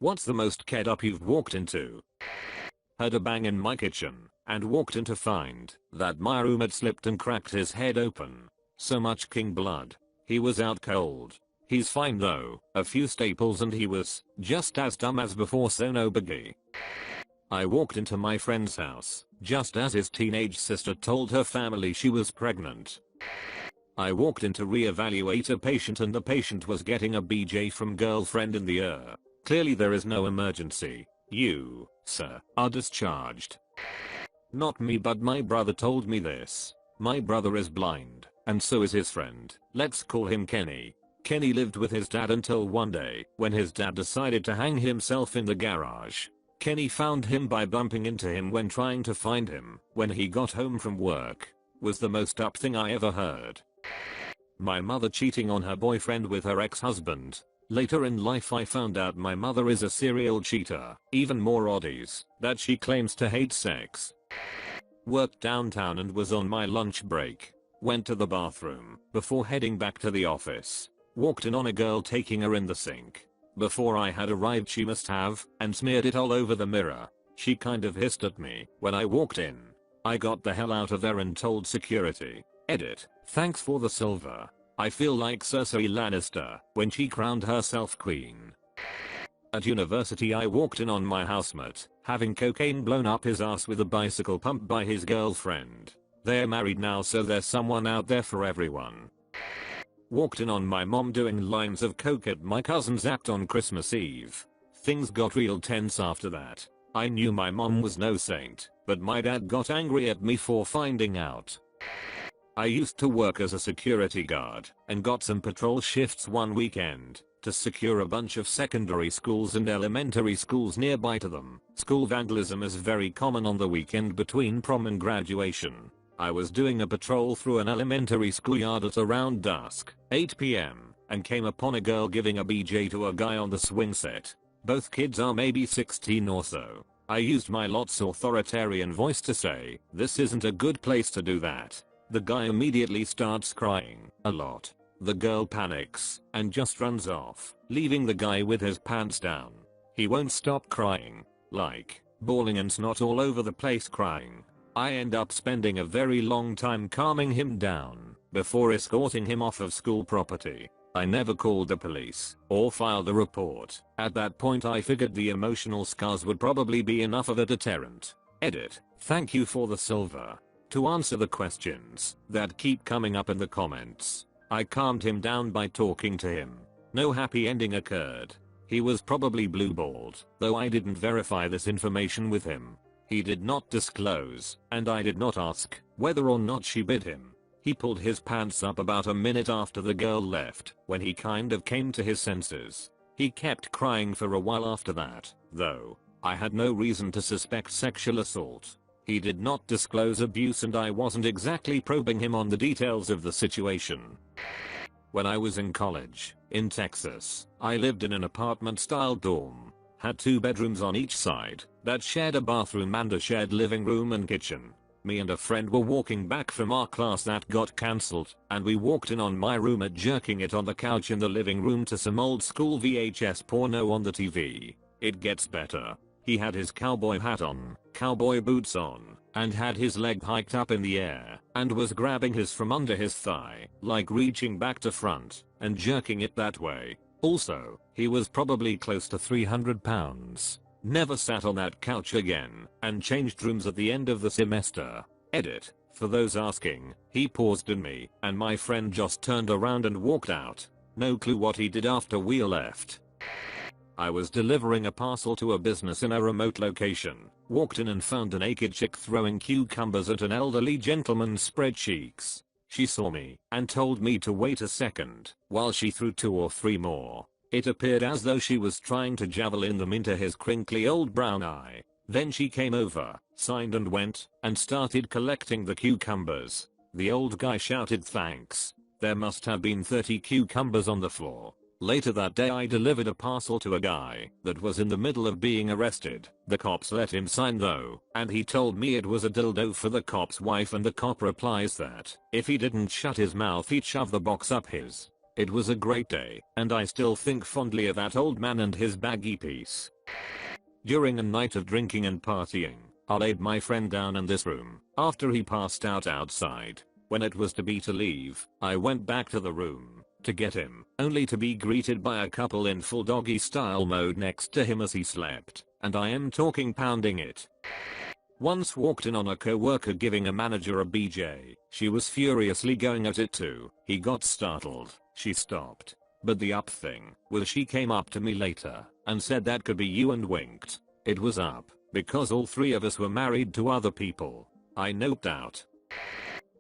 What's the most ked up you've walked into? Heard a bang in my kitchen and walked in to find that my roommate slipped and cracked his head open. So much king blood. He was out cold. He's fine though, a few staples and he was just as dumb as before, so no biggie. I walked into my friend's house just as his teenage sister told her family she was pregnant. I walked in to re-evaluate a patient and the patient was getting a BJ from girlfriend in the ear. Clearly there is no emergency. You, sir, are discharged. Not me, but my brother told me this. My brother is blind, and so is his friend. Let's call him Kenny. Kenny lived with his dad until one day when his dad decided to hang himself in the garage. Kenny found him by bumping into him when trying to find him when he got home from work. Was the most up thing I ever heard. My mother cheating on her boyfriend with her ex-husband. Later in life I found out my mother is a serial cheater. Even more oddies, that she claims to hate sex. Worked downtown and was on my lunch break. Went to the bathroom before heading back to the office. Walked in on a girl taking her in the sink. Before I had arrived she must have, and smeared it all over the mirror. She kind of hissed at me when I walked in. I got the hell out of there and told security. Edit. Thanks for the silver. I feel like Cersei Lannister when she crowned herself queen. At university I walked in on my housemate having cocaine blown up his ass with a bicycle pump by his girlfriend. They're married now, so there's someone out there for everyone. Walked in on my mom doing lines of coke at my cousin's act on Christmas Eve. Things got real tense after that. I knew my mom was no saint, but my dad got angry at me for finding out. I used to work as a security guard and got some patrol shifts one weekend to secure a bunch of secondary schools and elementary schools nearby to them. School vandalism is very common on the weekend between prom and graduation. I was doing a patrol through an elementary schoolyard at around dusk, 8 PM, and came upon a girl giving a BJ to a guy on the swing set. Both kids are maybe 16 or so. I used my lots authoritarian voice to say, "This isn't a good place to do that." The guy immediately starts crying a lot. The girl panics and just runs off, leaving the guy with his pants down. He won't stop crying, like bawling and snot all over the place crying. I end up spending a very long time calming him down before escorting him off of school property. I never called the police or filed a report. At that point I figured the emotional scars would probably be enough of a deterrent. Edit. Thank you for the silver. To answer the questions that keep coming up in the comments, I calmed him down by talking to him. No happy ending occurred. He was probably blue-balled, though I didn't verify this information with him. He did not disclose, and I did not ask whether or not she bid him. He pulled his pants up about a minute after the girl left, when he kind of came to his senses. He kept crying for a while after that, though. I had no reason to suspect sexual assault. He did not disclose abuse and I wasn't exactly probing him on the details of the situation. When I was in college, in Texas, I lived in an apartment-style dorm. Had 2 bedrooms on each side that shared a bathroom and a shared living room and kitchen. Me and a friend were walking back from our class that got cancelled, and we walked in on my roommate jerking it on the couch in the living room to some old school VHS porno on the TV. It gets better. He had his cowboy hat on, cowboy boots on, and had his leg hiked up in the air, and was grabbing his from under his thigh, like reaching back to front, and jerking it that way. Also, he was probably close to 300 pounds. Never sat on that couch again, and changed rooms at the end of the semester. Edit. For those asking, he paused in me, and my friend just turned around and walked out. No clue what he did after we left. I was delivering a parcel to a business in a remote location, walked in and found a naked chick throwing cucumbers at an elderly gentleman's spread cheeks. She saw me and told me to wait a second while she threw 2 or 3 more. It appeared as though she was trying to javelin them into his crinkly old brown eye. Then she came over, signed and went, and started collecting the cucumbers. The old guy shouted thanks. There must have been 30 cucumbers on the floor. Later that day I delivered a parcel to a guy that was in the middle of being arrested. The cops let him sign though, and he told me it was a dildo for the cop's wife, and the cop replies that if he didn't shut his mouth he'd shove the box up his. It was a great day, and I still think fondly of that old man and his baggy piece. During a night of drinking and partying, I laid my friend down in this room after he passed out outside. When it was to leave, I went back to the room to get him, only to be greeted by a couple in full doggy style mode next to him as he slept, and I am talking pounding it. Once walked in on a co-worker giving a manager a BJ. She was furiously going at it too. He got startled. She stopped. But the up thing was she came up to me later and said that could be you and winked. It was up because all three of us were married to other people. I noped out.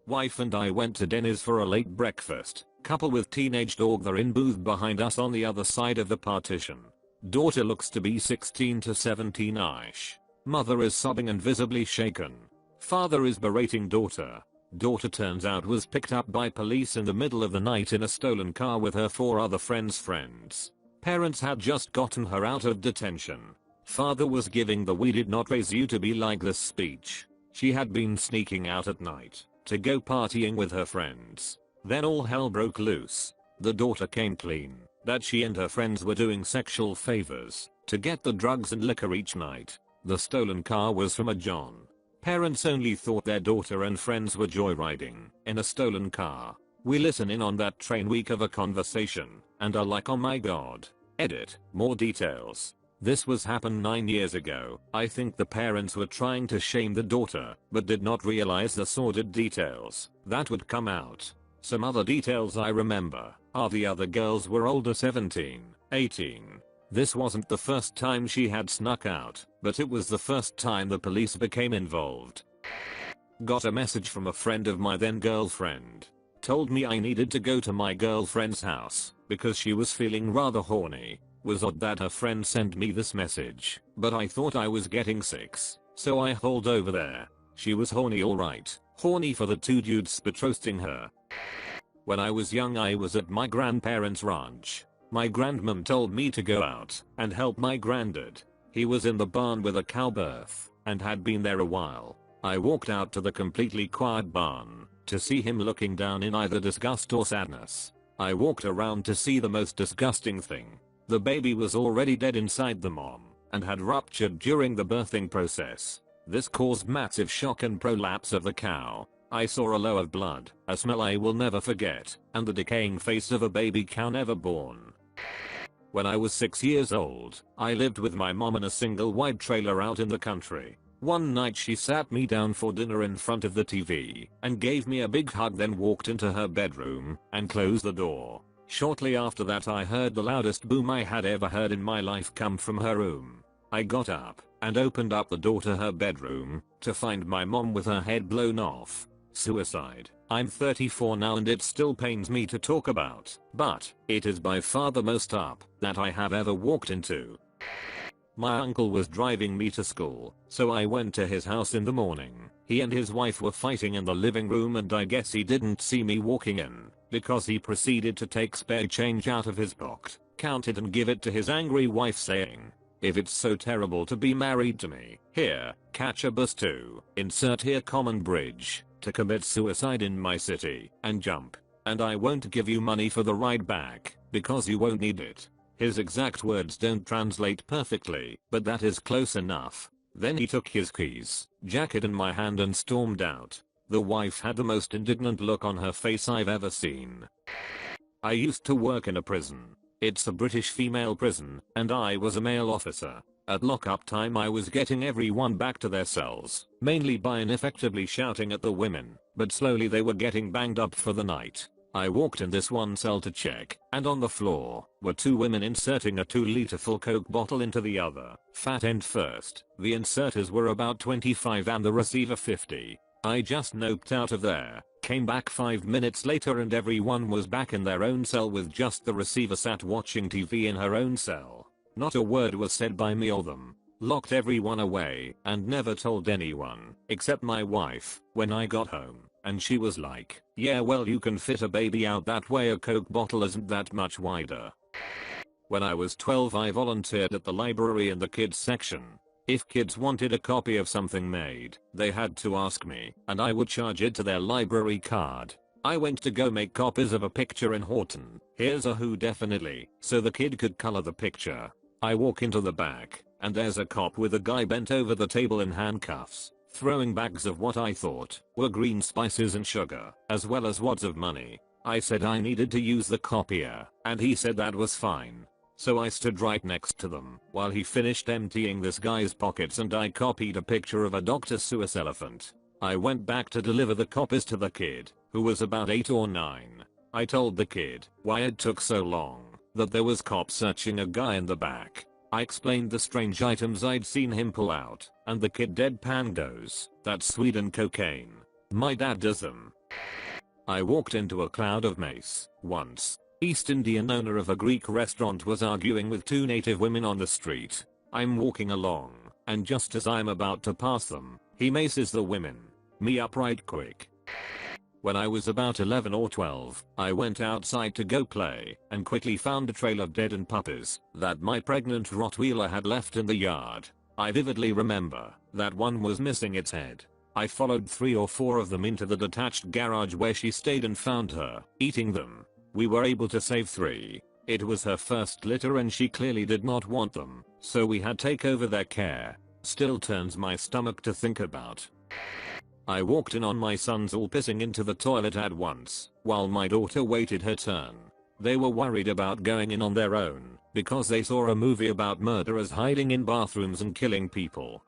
Wife and I went to Denny's for a late breakfast. Couple with teenage daughter in booth behind us on the other side of the partition. Daughter looks to be 16 to 17ish. Mother is sobbing and visibly shaken. Father is berating daughter. Daughter turns out was picked up by police in the middle of the night in a stolen car with her 4 other friends. Parents had just gotten her out of detention. Father was giving the "we did not raise you to be like this" speech. She had been sneaking out at night to go partying with her friends. Then all hell broke loose. The daughter came clean that she and her friends were doing sexual favors to get the drugs and liquor each night. The stolen car was from a John. Parents only thought their daughter and friends were joyriding in a stolen car. We listen in on that train week of a conversation and are like, oh my god. Edit, more details. This was happened 9 years ago. I think the parents were trying to shame the daughter, but did not realize the sordid details that would come out. Some other details I remember are the other girls were older, 17, 18. This wasn't the first time she had snuck out, but it was the first time the police became involved. Got a message from a friend of my then girlfriend. Told me I needed to go to my girlfriend's house because she was feeling rather horny. Was odd that her friend sent me this message, but I thought I was getting 6, so I hauled over there. She was horny, alright. Horny for the 2 dudes betrosting her. When I was young I was at my grandparents' ranch. My grandmom told me to go out and help my granddad. He was in the barn with a cow birth and had been there a while. I walked out to the completely quiet barn to see him looking down in either disgust or sadness. I walked around to see the most disgusting thing. The baby was already dead inside the mom and had ruptured during the birthing process. This caused massive shock and prolapse of the cow. I saw a low of blood, a smell I will never forget, and the decaying face of a baby cow never born. When I was 6 years old, I lived with my mom in a single wide trailer out in the country. One night she sat me down for dinner in front of the TV and gave me a big hug, then walked into her bedroom and closed the door. Shortly after that I heard the loudest boom I had ever heard in my life come from her room. I got up and opened up the door to her bedroom to find my mom with her head blown off. Suicide. I'm 34 now and it still pains me to talk about, but it is by far the most up that I have ever walked into. My uncle was driving me to school, so I went to his house in the morning. He and his wife were fighting in the living room and I guess he didn't see me walking in because he proceeded to take spare change out of his pocket, count it and give it to his angry wife saying, "If it's so terrible to be married to me, here, catch a bus to, insert here common bridge, to commit suicide in my city, and jump. And I won't give you money for the ride back, because you won't need it." His exact words don't translate perfectly, but that is close enough. Then he took his keys, jacket in my hand and stormed out. The wife had the most indignant look on her face I've ever seen. I used to work in a prison. It's a British female prison, and I was a male officer. At lockup time I was getting everyone back to their cells, mainly by ineffectively shouting at the women, but slowly they were getting banged up for the night. I walked in this one cell to check, and on the floor were 2 women inserting a 2-liter full Coke bottle into the other, fat end first. The inserters were about 25 and the receiver 50. I just noped out of there, came back 5 minutes later and everyone was back in their own cell with just the receiver sat watching TV in her own cell. Not a word was said by me or them. Locked everyone away and never told anyone, except my wife, when I got home, and she was like, "Yeah, well, you can fit a baby out that way, a Coke bottle isn't that much wider." When I was 12 I volunteered at the library in the kids section. If kids wanted a copy of something made, they had to ask me, and I would charge it to their library card. I went to go make copies of a picture in Horton. Here's a who definitely, so the kid could color the picture. I walk into the back, and there's a cop with a guy bent over the table in handcuffs, throwing bags of what I thought were green spices and sugar, as well as wads of money. I said I needed to use the copier, and he said that was fine. So I stood right next to them while he finished emptying this guy's pockets, and I copied a picture of a Dr. Seuss elephant. I went back to deliver the copies to the kid, who was about 8 or 9. I told the kid why it took so long, that there was cops searching a guy in the back. I explained the strange items I'd seen him pull out, and the kid deadpan goes, "That's Sweden cocaine. My dad does them." I walked into a cloud of mace once. East Indian owner of a Greek restaurant was arguing with 2 native women on the street. I'm walking along, and just as I'm about to pass them, he maces the women. Me up right quick. When I was about 11 or 12, I went outside to go play and quickly found a trail of dead puppies that my pregnant Rottweiler had left in the yard. I vividly remember that one was missing its head. I followed 3 or 4 of them into the detached garage where she stayed and found her eating them. We were able to save 3. It was her first litter and she clearly did not want them, so we had take over their care. Still turns my stomach to think about. I walked in on my sons all pissing into the toilet at once, while my daughter waited her turn. They were worried about going in on their own, because they saw a movie about murderers hiding in bathrooms and killing people.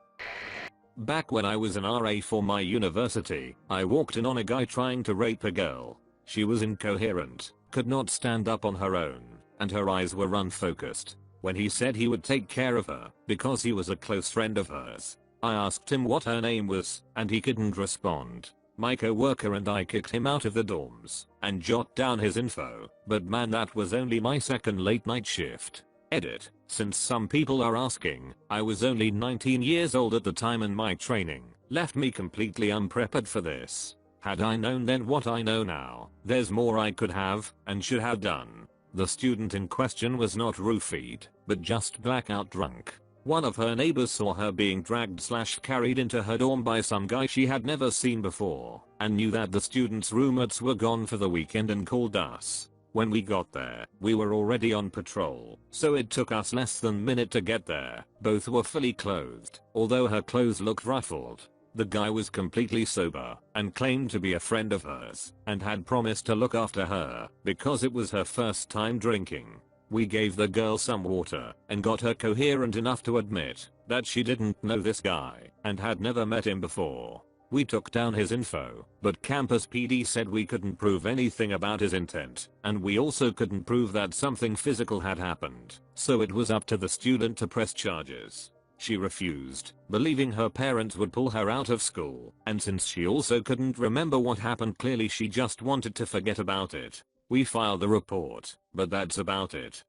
Back when I was an RA for my university, I walked in on a guy trying to rape a girl. She was incoherent, could not stand up on her own, and her eyes were unfocused. When he said he would take care of her, because he was a close friend of hers, I asked him what her name was, and he couldn't respond. My co-worker and I kicked him out of the dorms, and jot down his info, but man, that was only my second late night shift. Edit. Since some people are asking, I was only 19 years old at the time and my training left me completely unprepared for this. Had I known then what I know now, there's more I could have and should have done. The student in question was not roofied, but just blackout drunk. One of her neighbors saw her being dragged/carried into her dorm by some guy she had never seen before, and knew that the students' roommates were gone for the weekend and called us. When we got there, we were already on patrol, so it took us less than a minute to get there. Both were fully clothed, although her clothes looked ruffled. The guy was completely sober and claimed to be a friend of hers and had promised to look after her because it was her first time drinking. We gave the girl some water and got her coherent enough to admit that she didn't know this guy and had never met him before. We took down his info, but campus PD said we couldn't prove anything about his intent, and we also couldn't prove that something physical had happened, so it was up to the student to press charges. She refused, believing her parents would pull her out of school, and since she also couldn't remember what happened, clearly she just wanted to forget about it. We filed a report, but that's about it.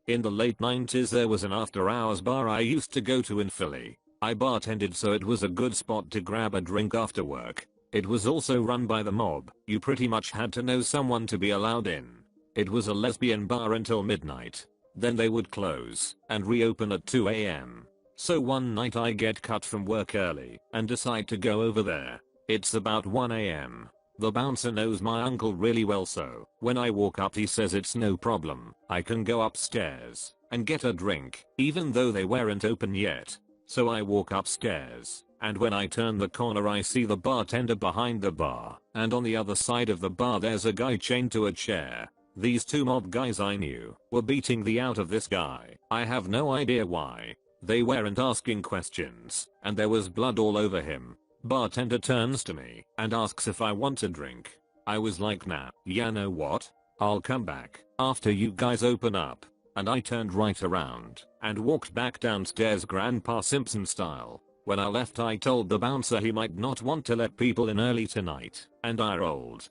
In the late 90s there was an after-hours bar I used to go to in Philly. I bartended, so it was a good spot to grab a drink after work. It was also run by the mob. You pretty much had to know someone to be allowed in. It was a lesbian bar until midnight. Then they would close and reopen at 2 AM. So one night I get cut from work early and decide to go over there. It's about 1 AM. The bouncer knows my uncle really well, so when I walk up he says it's no problem, I can go upstairs and get a drink, even though they weren't open yet. So I walk upstairs, and when I turn the corner I see the bartender behind the bar, and on the other side of the bar there's a guy chained to a chair. These 2 mob guys I knew were beating the out of this guy. I have no idea why. They weren't asking questions, and there was blood all over him. Bartender turns to me and asks if I want a drink. I was like, nah, yeah, know what? I'll come back after you guys open up. And I turned right around and walked back downstairs Grandpa Simpson style. When I left I told the bouncer he might not want to let people in early tonight, and I rolled.